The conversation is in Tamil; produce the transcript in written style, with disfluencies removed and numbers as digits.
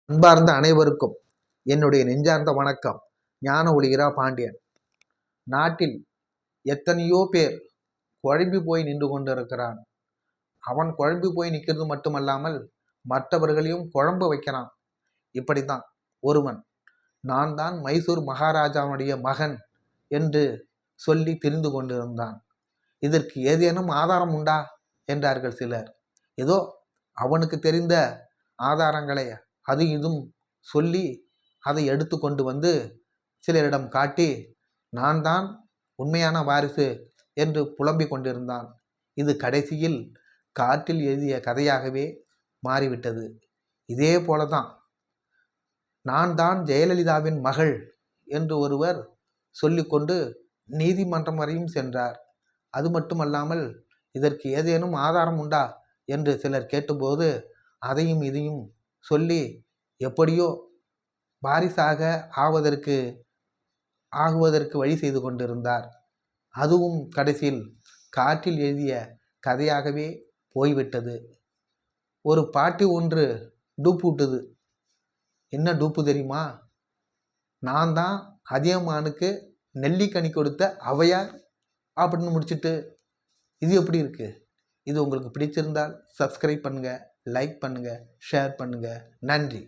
அன்பார்ந்த அனைவருக்கும் என்னுடைய நெஞ்சார்ந்த வணக்கம். ஞான ஒளிகிறா பாண்டியன். நாட்டில் எத்தனையோ பேர் குழம்பி போய் நின்று கொண்டிருக்கிறான். அவன் குழம்பி போய் நிற்கிறது மட்டுமல்லாமல் மற்றவர்களையும் குழம்ப வைக்கிறான். இப்படித்தான் ஒருவன் நான் தான் மைசூர் மகாராஜாவுடைய மகன் என்று சொல்லி தெரிந்து கொண்டிருந்தான். இதற்கு ஏதேனும் ஆதாரம் உண்டா என்றார்கள் சிலர். ஏதோ அவனுக்கு தெரிந்த ஆதாரங்களை அது இதுவும் சொல்லி அதை எடுத்து கொண்டு வந்து சிலரிடம் காட்டி நான் தான் உண்மையான வாரிசு என்று புலம்பிக் கொண்டிருந்தான். இது கடைசியில் காற்றில் எழுதிய கதையாகவே மாறிவிட்டது. இதே போலதான் நான் தான் ஜெயலலிதாவின் மகள் என்று ஒருவர் சொல்லிக்கொண்டு நீதிமன்றம் வரையும் சென்றார். அது மட்டுமல்லாமல் இதற்கு ஏதேனும் ஆதாரம் உண்டா என்று சிலர் கேட்டபோது அதையும் இதையும் சொல்லி எப்படியோ வாரிசாக ஆகுவதற்கு வழி செய்து கொண்டிருந்தார். அதுவும் கடைசியில் காற்றில் எழுதிய கதையாகவே போய்விட்டது. ஒரு பாட்டி ஒன்று டூப்பு விட்டது. என்ன டூப்பு தெரியுமா? நான் தான் அதியமானுக்கு நெல்லிக்கனி கொடுத்த அவையார் அப்படின்னு முடிச்சுட்டு. இது எப்படி இருக்கு? இது உங்களுக்கு பிடிச்சிருந்தால் சப்ஸ்கிரைப் பண்ணுங்க, லைக் பண்ணுங்க, ஷேர் பண்ணுங்க. நன்றி.